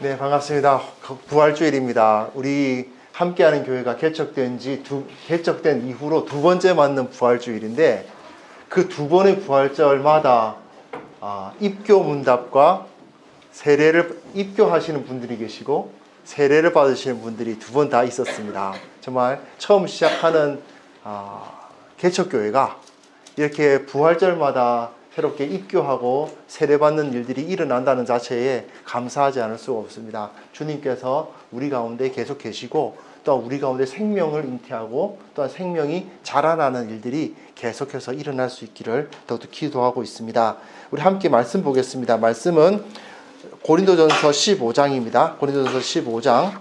네, 반갑습니다. 부활주일입니다. 우리 함께하는 교회가 개척된 이후로 두 번째 맞는 부활주일인데, 그 두 번의 부활절마다 입교 문답과 세례를 입교하시는 분들이 계시고 세례를 받으시는 분들이 두 번 다 있었습니다. 정말 처음 시작하는 개척교회가 이렇게 부활절마다 새롭게 입교하고 세례받는 일들이 일어난다는 자체에 감사하지 않을 수가 없습니다. 주님께서 우리 가운데 계속 계시고 또 우리 가운데 생명을 잉태하고 또한 생명이 자라나는 일들이 계속해서 일어날 수 있기를 더욱더 기도하고 있습니다. 우리 함께 말씀 보겠습니다. 말씀은 고린도전서 15장입니다. 고린도전서 15장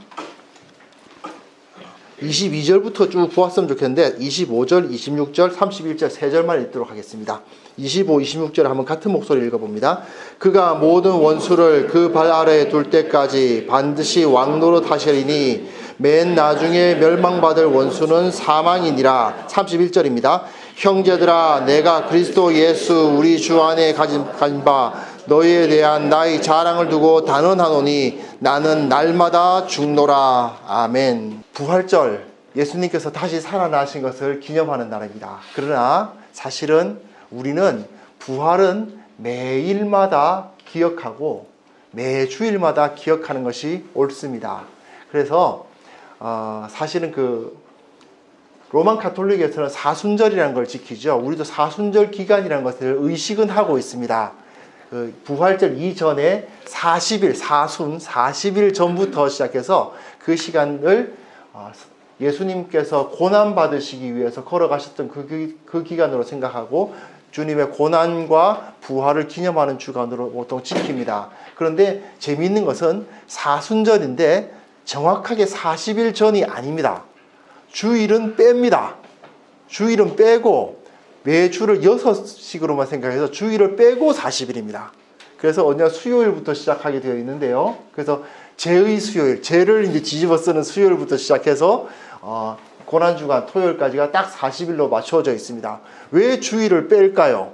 22절부터 쭉 보았으면 좋겠는데 25절, 26절, 31절 세 절만 읽도록 하겠습니다. 25, 26절 한번 같은 목소리 읽어봅니다. 그가 모든 원수를 그 발 아래에 둘 때까지 반드시 왕노릇 하시리니 맨 나중에 멸망받을 원수는 사망이니라. 31절입니다. 형제들아, 내가 그리스도 예수 우리 주 안에 가진 바 너희에 대한 나의 자랑을 두고 단언하노니 나는 날마다 죽노라. 아멘. 부활절, 예수님께서 다시 살아나신 것을 기념하는 날입니다. 그러나 사실은 우리는 부활은 매일마다 기억하고 매주일마다 기억하는 것이 옳습니다. 그래서 사실은 로만 가톨릭에서는 사순절이라는 걸 지키죠. 우리도 사순절 기간이라는 것을 의식은 하고 있습니다. 부활절 이전에 40일, 40일 전부터 시작해서 그 시간을 예수님께서 고난받으시기 위해서 걸어가셨던 그 기간으로 생각하고 주님의 고난과 부활을 기념하는 주간으로 보통 지킵니다. 그런데 재미있는 것은 사순절인데 정확하게 40일 전이 아닙니다. 주일은 뺍니다. 주일은 빼고 매주를 6식으로만 생각해서 주일을 빼고 40일입니다. 그래서 언제 수요일부터 시작하게 되어 있는데요. 그래서 제의 수요일, 제를 이제 뒤집어 쓰는 수요일부터 시작해서 고난주간 토요일까지가 딱 40일로 맞춰져 있습니다. 왜 주일을 뺄까요?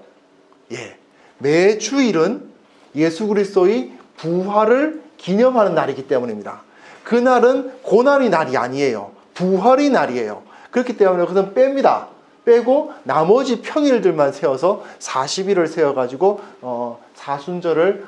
매 주일은 예수 그리스도의 부활을 기념하는 날이기 때문입니다. 그날은 고난의 날이 아니에요. 부활의 날이에요. 그렇기 때문에 그것은 뺍니다. 빼고 나머지 평일들만 세워서 40일을 세워가지고 사순절을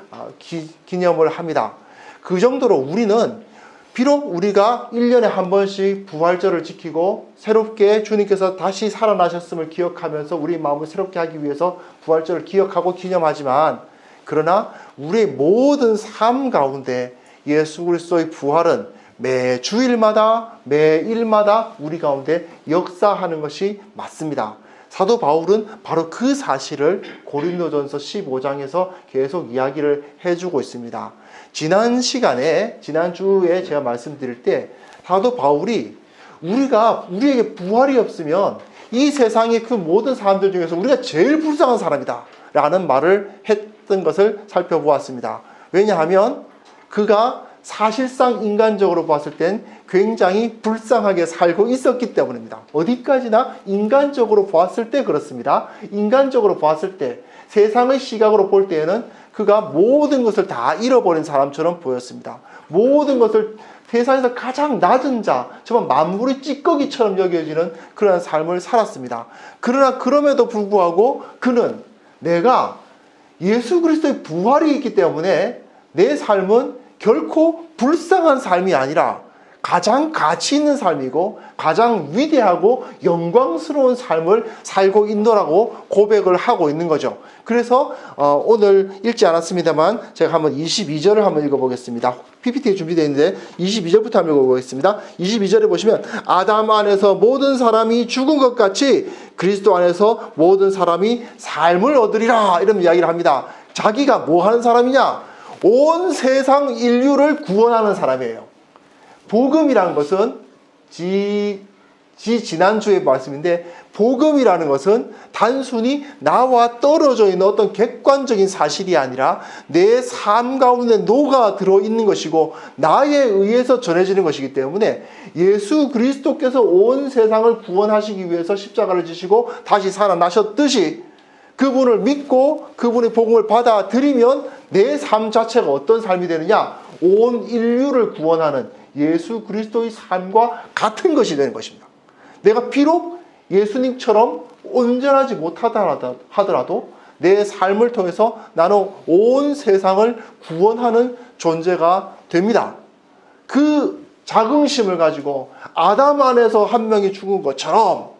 기념을 합니다. 그 정도로 우리는 비록 우리가 1년에 한 번씩 부활절을 지키고 새롭게 주님께서 다시 살아나셨음을 기억하면서 우리 마음을 새롭게 하기 위해서 부활절을 기억하고 기념하지만, 그러나 우리의 모든 삶 가운데 예수 그리스도의 부활은 매 주일마다 매일마다 우리 가운데 역사하는 것이 맞습니다. 사도 바울은 바로 그 사실을 고린도전서 15장에서 계속 이야기를 해주고 있습니다. 지난주에 제가 말씀드릴 때 사도 바울이 우리에게 부활이 없으면 이 세상의 그 모든 사람들 중에서 우리가 제일 불쌍한 사람이다 라는 말을 했던 것을 살펴보았습니다. 왜냐하면 그가 사실상 인간적으로 봤을 땐 굉장히 불쌍하게 살고 있었기 때문입니다. 어디까지나 인간적으로 보았을 때 그렇습니다. 인간적으로 보았을 때, 세상의 시각으로 볼 때에는 그가 모든 것을 다 잃어버린 사람처럼 보였습니다. 모든 것을 세상에서 가장 낮은 자, 정말 만물의 찌꺼기처럼 여겨지는 그런 삶을 살았습니다. 그러나 그럼에도 불구하고 그는 내가 예수 그리스도의 부활이 있기 때문에 내 삶은 결코 불쌍한 삶이 아니라 가장 가치 있는 삶이고 가장 위대하고 영광스러운 삶을 살고 있노라고 고백을 하고 있는 거죠. 그래서 오늘 읽지 않았습니다만 제가 한번 22절을 한번 읽어보겠습니다. PPT에 준비되어 있는데 22절부터 한번 읽어보겠습니다. 22절에 보시면 아담 안에서 모든 사람이 죽은 것 같이 그리스도 안에서 모든 사람이 삶을 얻으리라, 이런 이야기를 합니다. 자기가 뭐 하는 사람이냐? 온 세상 인류를 구원하는 사람이에요. 복음이라는 것은 지난주에 말씀인데, 복음이라는 것은 단순히 나와 떨어져 있는 어떤 객관적인 사실이 아니라 내 삶 가운데 녹아 들어있는 것이고 나에 의해서 전해지는 것이기 때문에 예수 그리스도께서 온 세상을 구원하시기 위해서 십자가를 지시고 다시 살아나셨듯이 그분을 믿고 그분의 복음을 받아들이면 내 삶 자체가 어떤 삶이 되느냐? 온 인류를 구원하는 예수 그리스도의 삶과 같은 것이 되는 것입니다. 내가 비록 예수님처럼 온전하지 못하더라도 내 삶을 통해서 나는 온 세상을 구원하는 존재가 됩니다. 그 자긍심을 가지고 아담 안에서 한 명이 죽은 것처럼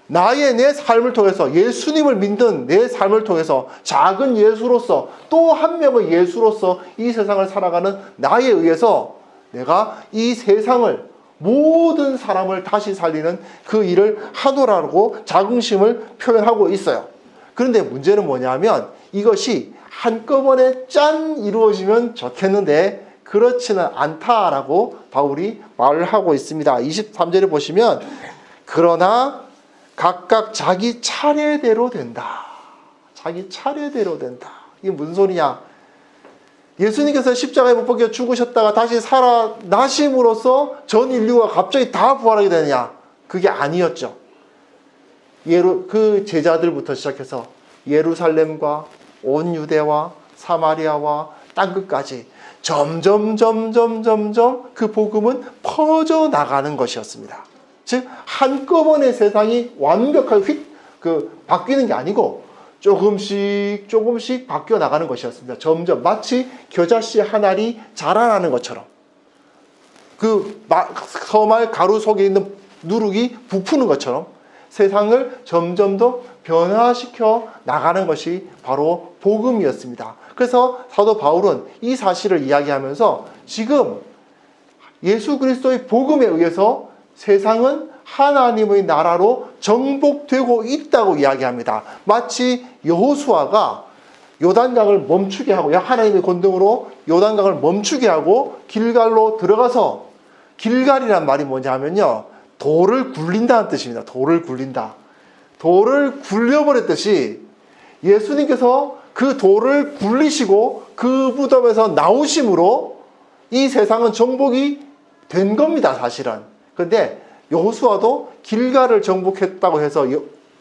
내 삶을 통해서 예수님을 믿는 내 삶을 통해서 작은 예수로서 또 한 명의 예수로서 이 세상을 살아가는 나에 의해서 내가 이 세상을 모든 사람을 다시 살리는 그 일을 하노라고 자긍심을 표현하고 있어요. 그런데 문제는 뭐냐면 이것이 한꺼번에 짠 이루어지면 좋겠는데 그렇지는 않다라고 바울이 말을 하고 있습니다. 23절에 보시면 그러나 각각 자기 차례대로 된다. 자기 차례대로 된다. 이게 무슨 소리냐? 예수님께서 십자가에 못 박혀 죽으셨다가 다시 살아나심으로써 전 인류가 갑자기 다 부활하게 되느냐? 그게 아니었죠. 그 제자들부터 시작해서 예루살렘과 온 유대와 사마리아와 땅끝까지 점점 그 복음은 퍼져나가는 것이었습니다. 즉 한꺼번에 세상이 완벽하게 바뀌는 게 아니고 조금씩 바뀌어 나가는 것이었습니다. 점점 마치 겨자씨 한 알이 자라나는 것처럼 그 서말 가루 속에 있는 누룩이 부푸는 것처럼 세상을 점점 더 변화시켜 나가는 것이 바로 복음이었습니다. 그래서 사도 바울은 이 사실을 이야기하면서 지금 예수 그리스도의 복음에 의해서 세상은 하나님의 나라로 정복되고 있다고 이야기합니다. 마치 여호수아가 요단강을 멈추게 하고 하나님의 권능으로 요단강을 멈추게 하고 길갈로 들어가서 길갈이란 말이 뭐냐면요. 돌을 굴린다는 뜻입니다. 돌을 굴린다. 돌을 굴려버렸듯이 예수님께서 그 돌을 굴리시고 그 무덤에서 나오심으로 이 세상은 정복이 된 겁니다. 사실은. 그런데 여호수아도 길갈을 정복했다고 해서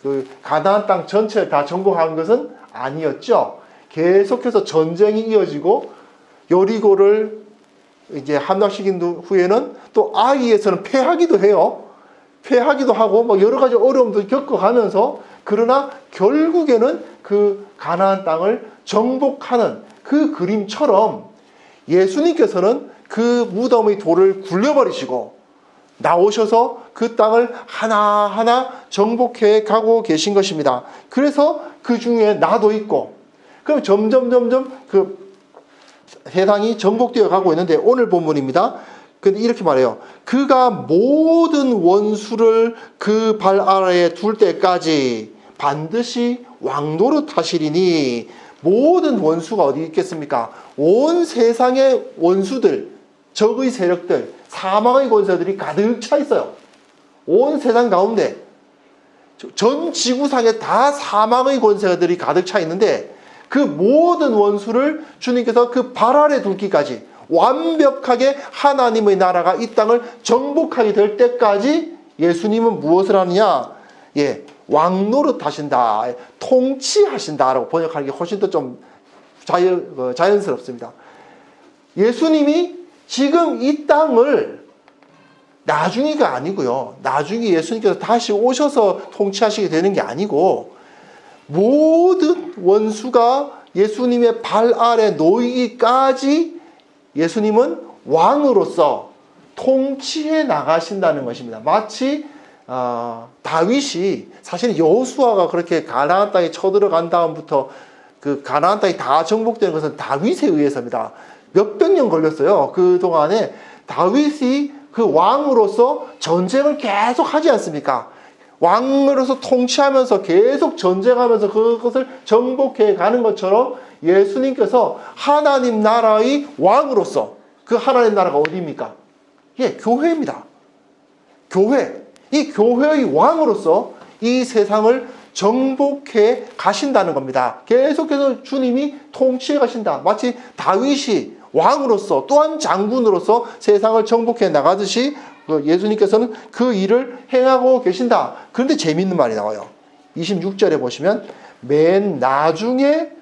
그 가나안 땅 전체를 다 정복한 것은 아니었죠. 계속해서 전쟁이 이어지고 여리고를 이제 함락시킨 후에는 또 아이에서는 패하기도 해요. 패하기도 하고 뭐 여러 가지 어려움도 겪어가면서 그러나 결국에는 그 가나안 땅을 정복하는 그 그림처럼 예수님께서는 그 무덤의 돌을 굴려버리시고 나오셔서 그 땅을 하나하나 정복해 가고 계신 것입니다. 그래서 그 중에 나도 있고 그럼 점점 그 세상이 정복되어 가고 있는데 오늘 본문입니다. 근데 이렇게 말해요. 그가 모든 원수를 그 발 아래에 둘 때까지 반드시 왕노릇 하시리니 모든 원수가 어디 있겠습니까? 온 세상의 원수들, 적의 세력들, 사망의 권세들이 가득 차 있어요. 온 세상 가운데 전 지구상에 다 사망의 권세들이 가득 차 있는데 그 모든 원수를 주님께서 그 발 아래 둘기까지 완벽하게 하나님의 나라가 이 땅을 정복하게 될 때까지 예수님은 무엇을 하느냐? 왕노릇 하신다. 통치하신다라고 번역하는 게 훨씬 더 좀 자연스럽습니다. 예수님이 지금 이 땅을 나중이가 아니고요. 나중에 예수님께서 다시 오셔서 통치하시게 되는 게 아니고 모든 원수가 예수님의 발 아래 놓이기까지 예수님은 왕으로서 통치해 나가신다는 것입니다. 마치 다윗이 사실 여호수아가 그렇게 가나안 땅에 쳐들어간 다음부터 그 가나안 땅이 다 정복되는 것은 다윗에 의해서입니다. 몇백 년 걸렸어요. 그 동안에 다윗이 그 왕으로서 전쟁을 계속 하지 않습니까? 왕으로서 통치하면서 계속 전쟁하면서 그것을 정복해 가는 것처럼 예수님께서 하나님 나라의 왕으로서 그 하나님 나라가 어디입니까? 교회입니다. 교회. 이 교회의 왕으로서 이 세상을 정복해 가신다는 겁니다. 계속해서 주님이 통치해 가신다. 마치 다윗이 왕으로서 또한 장군으로서 세상을 정복해 나가듯이 예수님께서는 그 일을 행하고 계신다. 그런데 재미있는 말이 나와요. 26절에 보시면 맨 나중에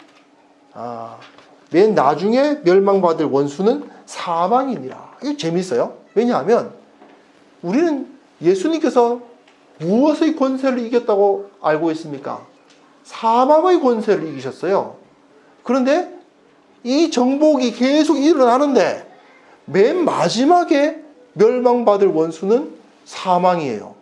멸망받을 원수는 사망이니라. 이거 재밌어요. 왜냐하면 우리는 예수님께서 무엇의 권세를 이겼다고 알고 있습니까? 사망의 권세를 이기셨어요. 그런데 이 정복이 계속 일어나는데 맨 마지막에 멸망받을 원수는 사망이에요.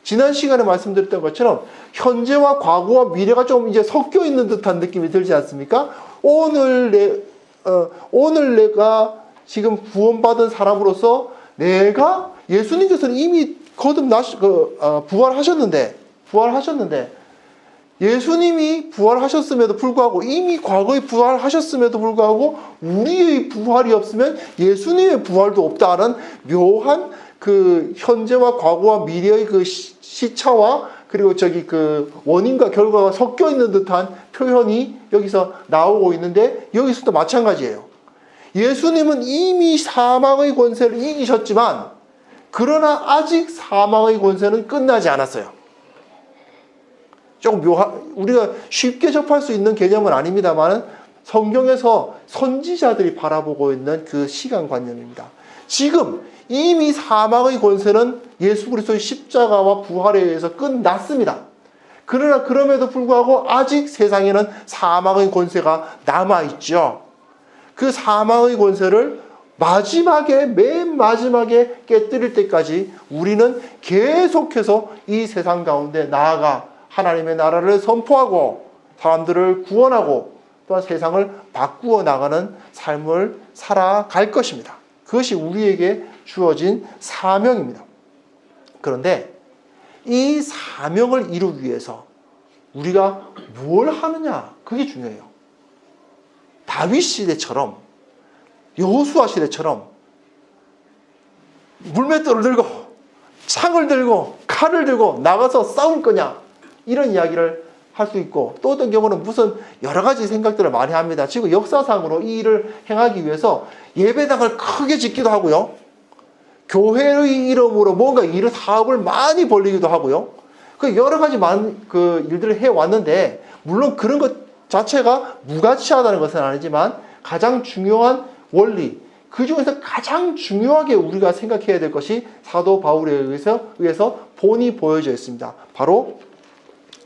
지난 시간에 말씀드렸던 것처럼 현재와 과거와 미래가 좀 이제 섞여 있는 듯한 느낌이 들지 않습니까? 오늘 내가 지금 구원받은 사람으로서 내가 예수님께서는 이미 부활하셨는데 예수님이 부활하셨음에도 불구하고 이미 과거에 부활하셨음에도 불구하고 우리의 부활이 없으면 예수님의 부활도 없다는 묘한 그 현재와 과거와 미래의 그 시차와 그리고 그 원인과 결과가 섞여 있는 듯한 표현이 여기서 나오고 있는데 여기서도 마찬가지예요. 예수님은 이미 사망의 권세를 이기셨지만 그러나 아직 사망의 권세는 끝나지 않았어요. 조금 우리가 쉽게 접할 수 있는 개념은 아닙니다만 성경에서 선지자들이 바라보고 있는 그 시간관념입니다. 지금 이미 사망의 권세는 예수 그리스도의 십자가와 부활에 의해서 끝났습니다. 그러나 그럼에도 불구하고 아직 세상에는 사망의 권세가 남아있죠. 그 사망의 권세를 맨 마지막에 깨뜨릴 때까지 우리는 계속해서 이 세상 가운데 나아가 하나님의 나라를 선포하고 사람들을 구원하고 또한 세상을 바꾸어 나가는 삶을 살아갈 것입니다. 그것이 우리에게 주어진 사명입니다. 그런데 이 사명을 이루기 위해서 우리가 뭘 하느냐, 그게 중요해요. 다윗 시대처럼, 여호수아 시대처럼 물맷돌을 들고 창을 들고 칼을 들고 나가서 싸울 거냐, 이런 이야기를 할 수 있고, 또 어떤 경우는 무슨 여러 가지 생각들을 많이 합니다. 지금 역사상으로 이 일을 행하기 위해서 예배당을 크게 짓기도 하고요, 교회의 이름으로 뭔가 사업을 많이 벌리기도 하고요. 그 여러 가지 많은 그 일들을 해왔는데, 물론 그런 것 자체가 무가치하다는 것은 아니지만 가장 중요한 원리, 그 중에서 가장 중요하게 우리가 생각해야 될 것이 사도 바울에 의해서 본이 보여져 있습니다. 바로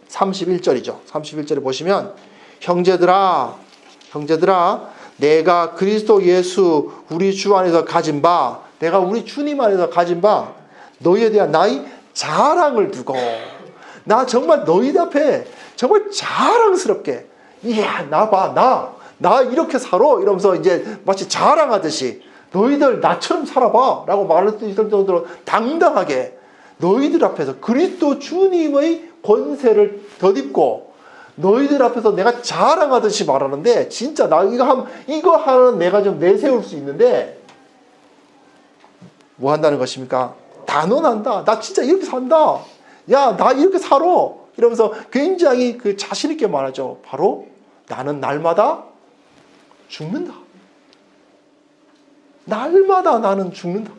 31절이죠. 31절에 보시면 형제들아 내가 그리스도 예수 우리 주 안에서 가진 바, 내가 우리 주님 안에서 가진 바 너희에 대한 나의 자랑을 두고, 나 정말 너희들 앞에 정말 자랑스럽게, 이야 나 봐, 나 이렇게 살아, 이러면서 이제 마치 자랑하듯이 너희들 나처럼 살아봐 라고 말할 수 있을 정도로 당당하게 너희들 앞에서 그리스도 주님의 권세를 덧입고 너희들 앞에서 내가 자랑하듯이 말하는데, 진짜 나 이거 하는 내가 좀 내세울 수 있는데 뭐 한다는 것입니까? 단언한다. 나 진짜 이렇게 산다. 야, 나 이렇게 살아. 이러면서 굉장히 그 자신 있게 말하죠. 바로 나는 날마다 죽는다. 날마다 나는 죽는다.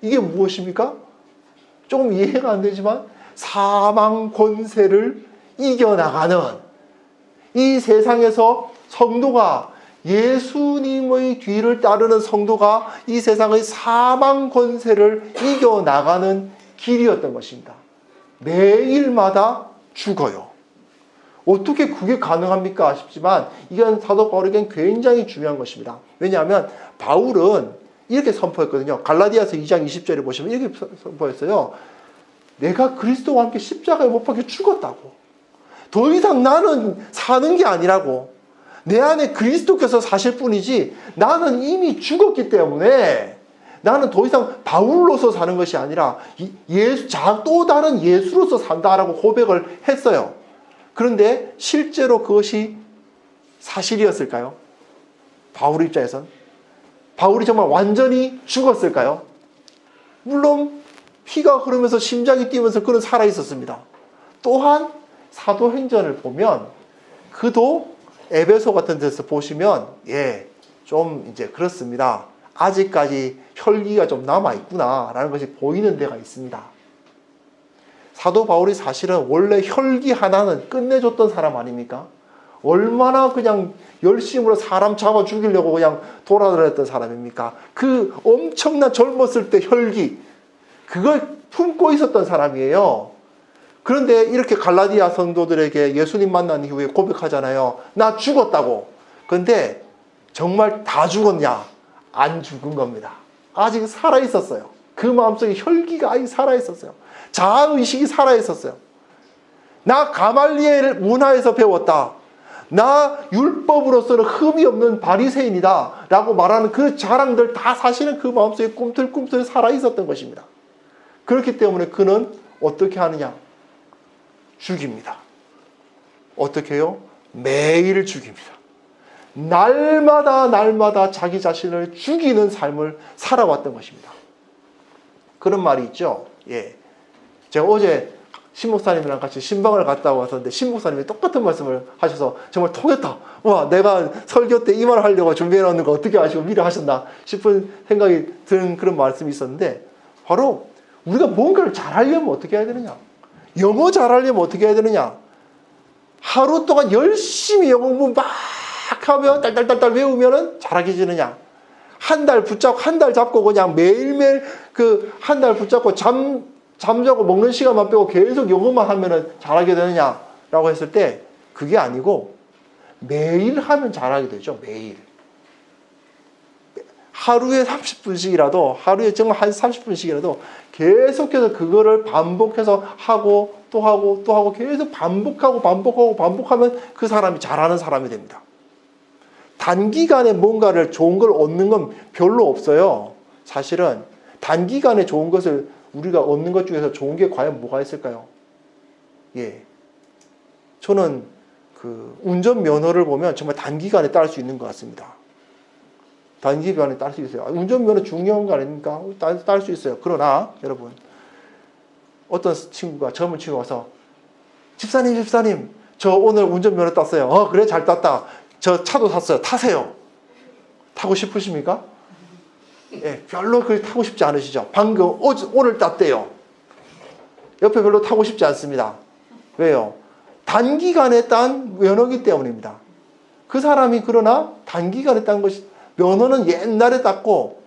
이게 무엇입니까? 조금 이해가 안 되지만 사망 권세를 이겨나가는, 이 세상에서 성도가, 예수님의 뒤를 따르는 성도가 이 세상의 사망 권세를 이겨나가는 길이었던 것입니다. 매일마다 죽어요. 어떻게 그게 가능합니까 싶지만 이건 사도 바울에겐 굉장히 중요한 것입니다. 왜냐하면 바울은 이렇게 선포했거든요. 갈라디아서 2장 20절에 보시면 이렇게 선포했어요. 내가 그리스도와 함께 십자가에 못 박혀 죽었다고. 더 이상 나는 사는 게 아니라고. 내 안에 그리스도께서 사실 뿐이지 나는 이미 죽었기 때문에 나는 더 이상 바울로서 사는 것이 아니라 또 다른 예수로서 산다라고 고백을 했어요. 그런데 실제로 그것이 사실이었을까요? 바울 입장에선 바울이 정말 완전히 죽었을까요? 물론 피가 흐르면서 심장이 뛰면서 그는 살아있었습니다. 또한 사도행전을 보면 그도 에베소 같은 데서 보시면 좀 이제 그렇습니다. 아직까지 혈기가 좀 남아있구나 라는 것이 보이는 데가 있습니다. 사도 바울이 사실은 원래 혈기 하나는 끝내줬던 사람 아닙니까? 얼마나 그냥 열심으로 사람 잡아 죽이려고 그냥 돌아다녔던 사람입니까? 그 엄청난 젊었을 때 혈기, 그걸 품고 있었던 사람이에요. 그런데 이렇게 갈라디아 성도들에게 예수님 만난 이후에 고백하잖아요. 나 죽었다고. 그런데 정말 다 죽었냐? 안 죽은 겁니다. 아직 살아있었어요. 그 마음속에 혈기가 아직 살아있었어요. 자아의식이 살아있었어요. 나 가말리엘 문화에서 배웠다. 나 율법으로서는 흠이 없는 바리새인이다 라고 말하는 그 자랑들 다 사실은 그 마음속에 꿈틀꿈틀 살아있었던 것입니다. 그렇기 때문에 그는 어떻게 하느냐? 죽입니다. 어떻게 해요? 매일 죽입니다. 날마다 자기 자신을 죽이는 삶을 살아왔던 것입니다. 그런 말이 있죠. 예. 제가 어제 신목사님이랑 같이 신방을 갔다 왔었는데 신목사님이 똑같은 말씀을 하셔서 정말 통했다. 와, 내가 설교 때 이 말을 하려고 준비해 놓는 거 어떻게 아시고 미리 하셨나 싶은 생각이 드는 그런 말씀이 있었는데, 바로 우리가 뭔가를 잘하려면 어떻게 해야 되느냐? 영어 잘하려면 어떻게 해야 되느냐? 하루 동안 열심히 영어 공부 막 하면 딸딸딸딸 외우면은 잘하게 되느냐? 한 달 잡고 그냥 매일매일 그 한 달 붙잡고 잠자고 먹는 시간만 빼고 계속 영어만 하면은 잘하게 되느냐라고 했을 때 그게 아니고 매일 하면 잘하게 되죠. 매일. 하루에 30분씩이라도, 하루에 정말 한 30분씩이라도 계속해서 그거를 반복해서 하고 또 하고 또 하고 계속 반복하면 그 사람이 잘하는 사람이 됩니다. 단기간에 뭔가를 좋은 걸 얻는 건 별로 없어요. 사실은 단기간에 좋은 것을 우리가 얻는 것 중에서 좋은 게 과연 뭐가 있을까요? 예. 저는 그 운전면허를 보면 정말 단기간에 딸 수 있는 것 같습니다. 단기간에 딸 수 있어요. 운전면허 중요한 거 아닙니까? 딸 수 있어요. 그러나 여러분, 어떤 친구가, 젊은 친구가 와서 집사님 저 오늘 운전면허 땄어요. 그래, 잘 땄다. 저 차도 샀어요. 타세요. 타고 싶으십니까? 예, 별로 그렇게 타고 싶지 않으시죠? 방금 오늘 땄대요. 옆에 별로 타고 싶지 않습니다. 왜요? 단기간에 딴 면허기 때문입니다. 그 사람이 그러나 단기간에 딴 것이, 면허는 옛날에 땄고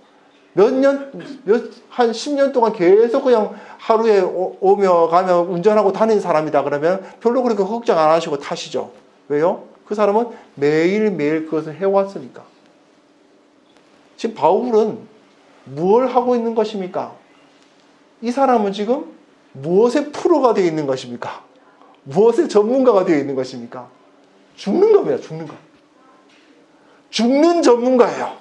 한 10년 동안 계속 그냥 하루에 오며 가며 운전하고 다니는 사람이다 그러면 별로 그렇게 걱정 안 하시고 타시죠. 왜요? 그 사람은 매일매일 그것을 해왔으니까. 지금 바울은 무엇을 하고 있는 것입니까? 이 사람은 지금 무엇의 프로가 되어 있는 것입니까? 무엇의 전문가가 되어 있는 것입니까? 죽는 겁니다. 죽는 거. 죽는 전문가예요.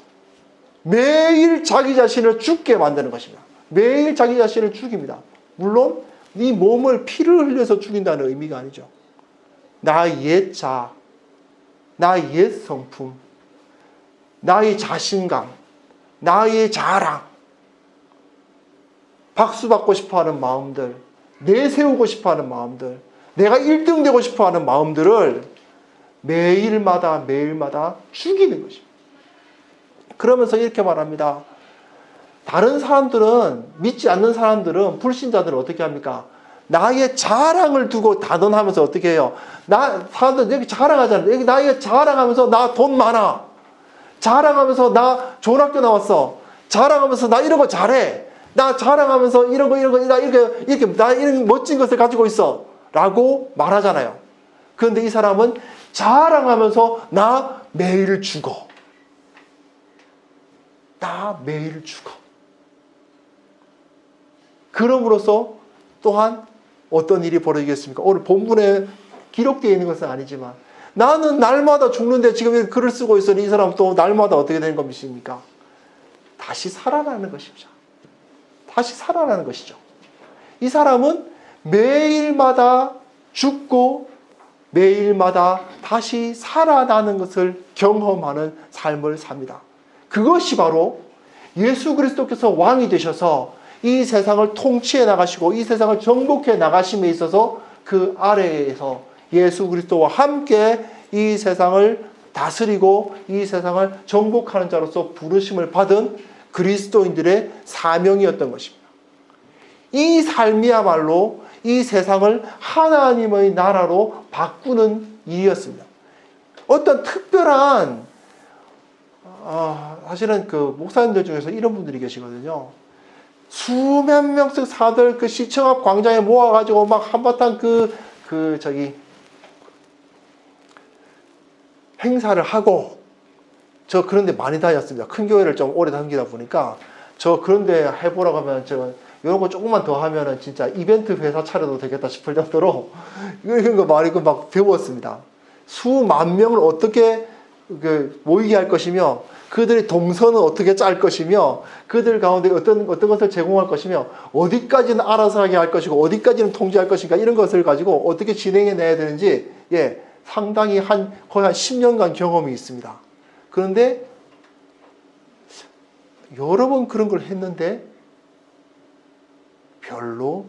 매일 자기 자신을 죽게 만드는 것입니다. 매일 자기 자신을 죽입니다. 물론 네 몸을 피를 흘려서 죽인다는 의미가 아니죠. 나의 옛 자아, 나의 옛 성품, 나의 자신감, 나의 자랑, 박수 받고 싶어하는 마음들, 내세우고 싶어하는 마음들, 내가 1등 되고 싶어하는 마음들을 매일마다 죽이는 것입니다. 그러면서 이렇게 말합니다. 다른 사람들은, 믿지 않는 사람들은, 불신자들은 어떻게 합니까? 나의 자랑을 두고 다돈하면서 어떻게 해요? 사람들 여기 자랑하잖아요. 여기 나의 자랑하면서 나 돈 많아. 자랑하면서 나 좋은 학교 나왔어. 자랑하면서 나 이런 거 잘해. 나 자랑하면서 이런 거, 나 이런 멋진 것을 가지고 있어. 라고 말하잖아요. 그런데 이 사람은 자랑하면서 나 매일 죽어. 나 매일 죽어. 그럼으로써 또한 어떤 일이 벌어지겠습니까? 오늘 본문에 기록되어 있는 것은 아니지만 나는 날마다 죽는데 지금 글을 쓰고 있으니 이 사람 또 날마다 어떻게 되는 것입니까? 다시 살아나는 것입니다. 다시 살아나는 것이죠. 이 사람은 매일마다 죽고 매일마다 다시 살아나는 것을 경험하는 삶을 삽니다. 그것이 바로 예수 그리스도께서 왕이 되셔서 이 세상을 통치해 나가시고 이 세상을 정복해 나가심에 있어서 그 아래에서 예수 그리스도와 함께 이 세상을 다스리고 이 세상을 정복하는 자로서 부르심을 받은 그리스도인들의 사명이었던 것입니다. 이 삶이야말로 이 세상을 하나님의 나라로 바꾸는 일이었습니다. 어떤 특별한 사실은 그 목사님들 중에서 이런 분들이 계시거든요. 수만 명씩 사들 그 시청 앞 광장에 모아가지고 막 한바탕 행사를 하고, 저 그런데 많이 다녔습니다. 큰 교회를 좀 오래 다니다 보니까 저 그런데 해보라고 하면 저 이런 거 조금만 더 하면은 진짜 이벤트 회사 차려도 되겠다 싶을 정도로 이런 거 많이 막 배웠습니다. 수만 명을 어떻게 모이게 할 것이며, 그들의 동선은 어떻게 짤 것이며, 그들 가운데 어떤 것을 제공할 것이며, 어디까지는 알아서 하게 할 것이고 어디까지는 통제할 것인가, 이런 것을 가지고 어떻게 진행해 내야 되는지 상당히 거의 한 10년간 경험이 있습니다. 그런데 여러 번 그런 걸 했는데 별로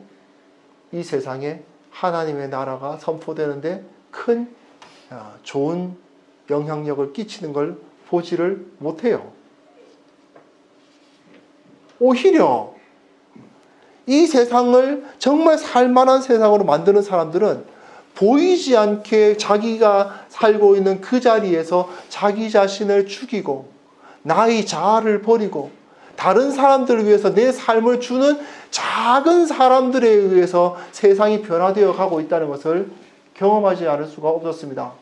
이 세상에 하나님의 나라가 선포되는데 큰 좋은 영향력을 끼치는 걸 보지를 못해요. 오히려 이 세상을 정말 살만한 세상으로 만드는 사람들은 보이지 않게 자기가 살고 있는 그 자리에서 자기 자신을 죽이고 나의 자아를 버리고 다른 사람들을 위해서 내 삶을 주는 작은 사람들에 의해서 세상이 변화되어 가고 있다는 것을 경험하지 않을 수가 없었습니다.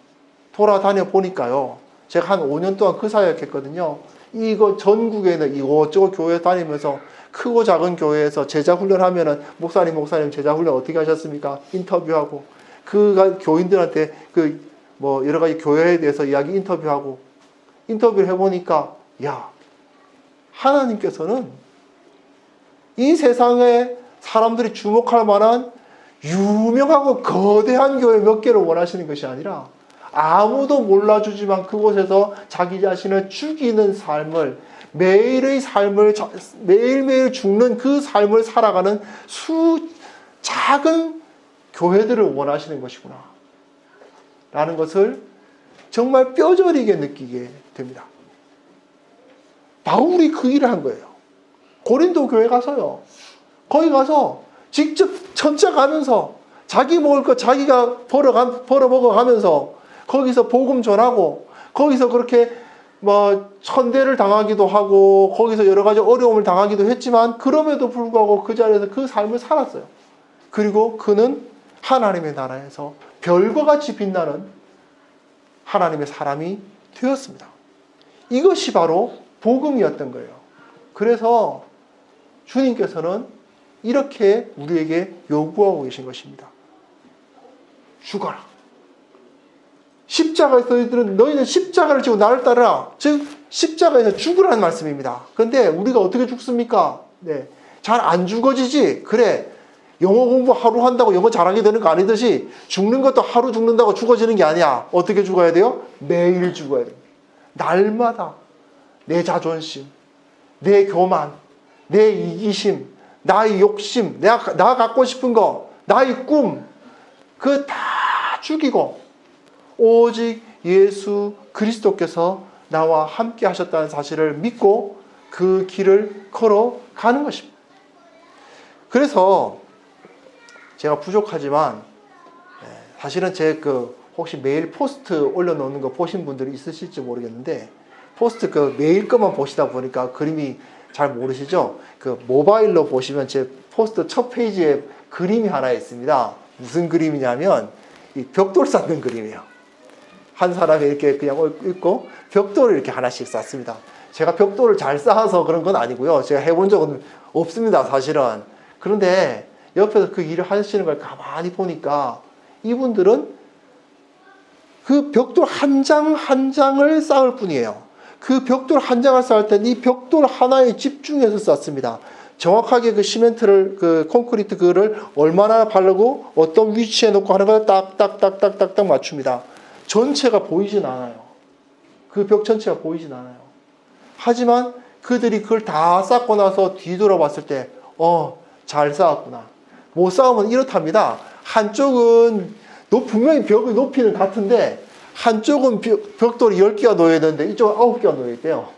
돌아다녀 보니까요. 제가 한 5년 동안 그 사역했거든요. 이거 전국에 있는 이것저것 교회 다니면서 크고 작은 교회에서 제자 훈련하면은 목사님 제자 훈련 어떻게 하셨습니까? 인터뷰하고 그 교인들한테 여러 가지 교회에 대해서 이야기 인터뷰하고, 인터뷰를 해보니까 하나님께서는 이 세상에 사람들이 주목할 만한 유명하고 거대한 교회 몇 개를 원하시는 것이 아니라 아무도 몰라주지만 그곳에서 자기 자신을 죽이는 삶을, 매일의 삶을, 매일매일 죽는 그 삶을 살아가는 작은 교회들을 원하시는 것이구나 라는 것을 정말 뼈저리게 느끼게 됩니다. 바울이 그 일을 한 거예요. 고린도 교회 가서요. 거기 가서 직접 천자 가면서 자기 먹을 거 자기가 벌어 먹어가면서 거기서 복음 전하고, 거기서 그렇게 천대를 당하기도 하고 거기서 여러 가지 어려움을 당하기도 했지만 그럼에도 불구하고 그 자리에서 그 삶을 살았어요. 그리고 그는 하나님의 나라에서 별과 같이 빛나는 하나님의 사람이 되었습니다. 이것이 바로 복음이었던 거예요. 그래서 주님께서는 이렇게 우리에게 요구하고 계신 것입니다. 죽어라. 십자가에서 너희는 십자가를 지고 나를 따르라. 즉 십자가에서 죽으라는 말씀입니다. 그런데 우리가 어떻게 죽습니까? 잘 안 죽어지지. 그래, 영어 공부 하루 한다고 영어 잘하게 되는 거 아니듯이 죽는 것도 하루 죽는다고 죽어지는 게 아니야. 어떻게 죽어야 돼요? 매일 죽어야 돼요. 날마다 내 자존심, 내 교만, 내 이기심, 나의 욕심, 나 갖고 싶은 거, 나의 꿈, 그거 다 죽이고 오직 예수 그리스도께서 나와 함께 하셨다는 사실을 믿고 그 길을 걸어가는 것입니다. 그래서 제가 부족하지만 사실은 제 혹시 매일 포스트 올려놓는 거 보신 분들이 있으실지 모르겠는데, 포스트 매일 것만 보시다 보니까 그림이 잘 모르시죠? 모바일로 보시면 제 포스트 첫 페이지에 그림이 하나 있습니다. 무슨 그림이냐면 이 벽돌 쌓는 그림이에요. 한 사람이 이렇게 그냥 있고 벽돌을 이렇게 하나씩 쌓습니다. 제가 벽돌을 잘 쌓아서 그런 건 아니고요. 제가 해본 적은 없습니다, 사실은. 그런데 옆에서 그 일을 하시는 걸 가만히 보니까 이분들은 그 벽돌 한 장 한 장을 쌓을 뿐이에요. 그 벽돌 한 장을 쌓을 때 이 벽돌 하나에 집중해서 쌓습니다. 정확하게 그 시멘트를, 콘크리트 그거를 얼마나 바르고 어떤 위치에 놓고 하는 걸 딱딱딱딱딱 맞춥니다. 전체가 보이진 않아요. 그 벽 전체가 보이진 않아요. 하지만 그들이 그걸 다 쌓고 나서 뒤돌아봤을 때, 잘 쌓았구나. 못 쌓으면 이렇답니다. 한쪽은 분명히 벽의 높이는 같은데 한쪽은 벽돌이 10개가 놓여야 되는데 이쪽은 9개가 놓여 있대요.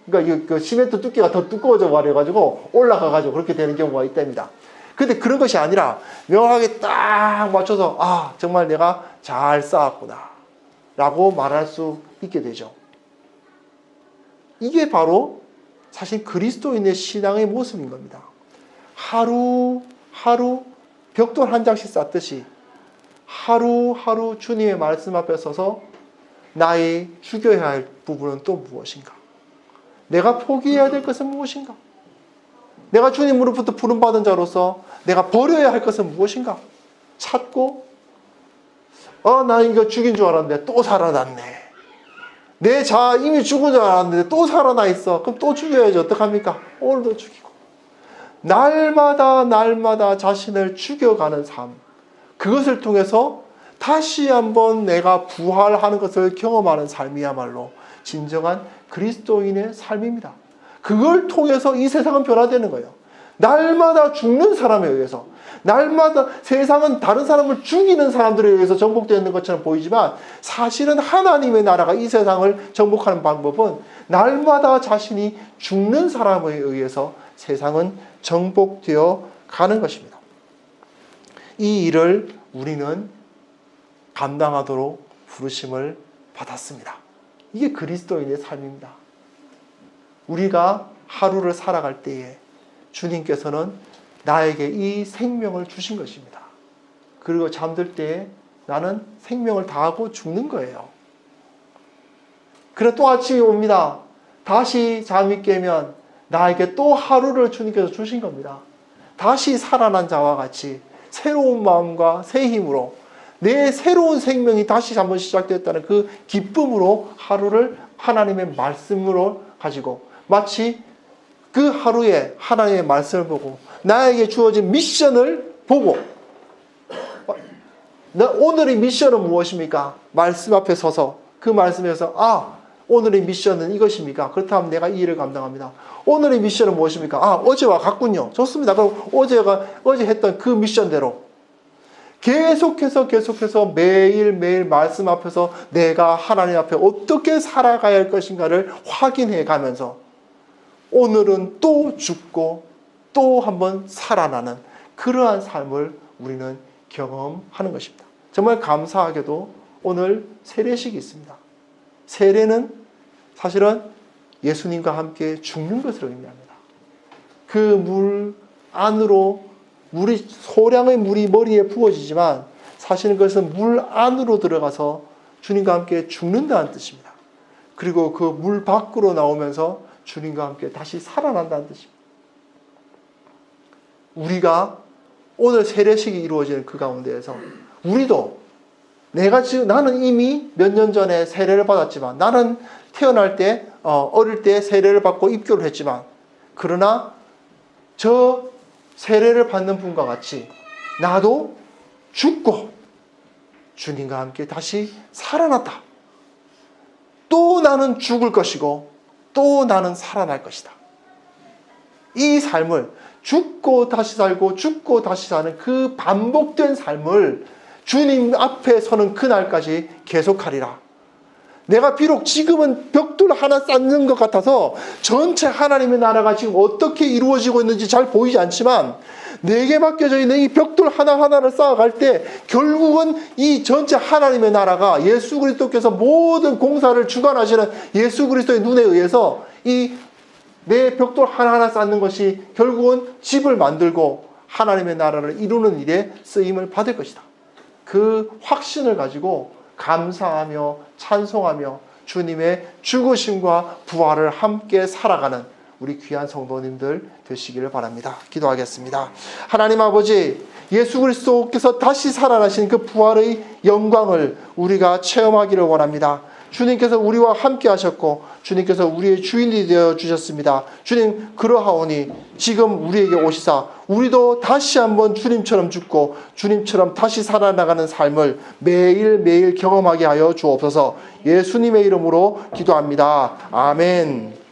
그러니까 그 시멘트 두께가 더 두꺼워져 버려가지고 올라가가지고 그렇게 되는 경우가 있답니다. 근데 그런 것이 아니라 명확하게 딱 맞춰서 정말 내가 잘 싸웠구나 라고 말할 수 있게 되죠. 이게 바로 사실 그리스도인의 신앙의 모습인 겁니다. 하루하루 벽돌 한 장씩 쌓듯이 하루하루 주님의 말씀 앞에 서서 나의 죽여야 할 부분은 또 무엇인가? 내가 포기해야 될 것은 무엇인가? 내가 주님으로부터 부름받은 자로서 내가 버려야 할 것은 무엇인가? 찾고 나 이거 죽인 줄 알았는데 또 살아났네. 내 자아 이미 죽은 줄 알았는데 또 살아나 있어. 그럼 또 죽여야지. 어떡합니까? 오늘도 죽이고. 날마다 자신을 죽여가는 삶. 그것을 통해서 다시 한번 내가 부활하는 것을 경험하는 삶이야말로 진정한 그리스도인의 삶입니다. 그걸 통해서 이 세상은 변화되는 거예요. 날마다 죽는 사람에 의해서, 날마다 세상은 다른 사람을 죽이는 사람들에 의해서 정복되어 있는 것처럼 보이지만 사실은 하나님의 나라가 이 세상을 정복하는 방법은 날마다 자신이 죽는 사람에 의해서 세상은 정복되어 가는 것입니다. 이 일을 우리는 감당하도록 부르심을 받았습니다. 이게 그리스도인의 삶입니다. 우리가 하루를 살아갈 때에 주님께서는 나에게 이 생명을 주신 것입니다. 그리고 잠들 때에 나는 생명을 다하고 죽는 거예요. 그래 또 아침이 옵니다. 다시 잠이 깨면 나에게 또 하루를 주님께서 주신 겁니다. 다시 살아난 자와 같이 새로운 마음과 새 힘으로 내 새로운 생명이 다시 한번 시작됐다는 그 기쁨으로 하루를 하나님의 말씀으로 가지고 마치 그 하루에 하나님의 말씀을 보고 나에게 주어진 미션을 보고 오늘의 미션은 무엇입니까? 말씀 앞에 서서 그 말씀에서 오늘의 미션은 이것입니까? 그렇다면 내가 이 일을 감당합니다. 오늘의 미션은 무엇입니까? 어제와 같군요. 좋습니다. 그럼 어제 했던 그 미션대로 계속해서 매일매일 말씀 앞에서 내가 하나님 앞에 어떻게 살아가야 할 것인가를 확인해 가면서 오늘은 또 죽고 또 한번 살아나는 그러한 삶을 우리는 경험하는 것입니다. 정말 감사하게도 오늘 세례식이 있습니다. 세례는 사실은 예수님과 함께 죽는 것을 의미합니다. 그 물 안으로 소량의 물이 머리에 부어지지만 사실은 그것은 물 안으로 들어가서 주님과 함께 죽는다는 뜻입니다. 그리고 그 물 밖으로 나오면서 주님과 함께 다시 살아난다는 뜻입니다. 우리가 오늘 세례식이 이루어지는 그 가운데에서 우리도 나는 이미 몇 년 전에 세례를 받았지만 나는 태어날 때 어릴 때 세례를 받고 입교를 했지만 그러나 저 세례를 받는 분과 같이 나도 죽고 주님과 함께 다시 살아났다. 또 나는 죽을 것이고 또 나는 살아날 것이다. 이 삶을 죽고 다시 살고 죽고 다시 사는 그 반복된 삶을 주님 앞에 서는 그날까지 계속하리라. 내가 비록 지금은 벽돌 하나 쌓는 것 같아서 전체 하나님의 나라가 지금 어떻게 이루어지고 있는지 잘 보이지 않지만 내게 맡겨져 있는 이 벽돌 하나하나를 쌓아갈 때 결국은 이 전체 하나님의 나라가 예수 그리스도께서 모든 공사를 주관하시는 예수 그리스도의 눈에 의해서 이 내 벽돌 하나하나 쌓는 것이 결국은 집을 만들고 하나님의 나라를 이루는 일에 쓰임을 받을 것이다. 그 확신을 가지고 감사하며 찬송하며 주님의 죽으심과 부활을 함께 살아가는 우리 귀한 성도님들 되시기를 바랍니다. 기도하겠습니다. 하나님 아버지, 예수 그리스도께서 다시 살아나신 그 부활의 영광을 우리가 체험하기를 원합니다. 주님께서 우리와 함께 하셨고 주님께서 우리의 주인이 되어 주셨습니다. 주님 그러하오니 지금 우리에게 오시사 우리도 다시 한번 주님처럼 죽고 주님처럼 다시 살아나가는 삶을 매일매일 경험하게 하여 주옵소서. 예수님의 이름으로 기도합니다. 아멘.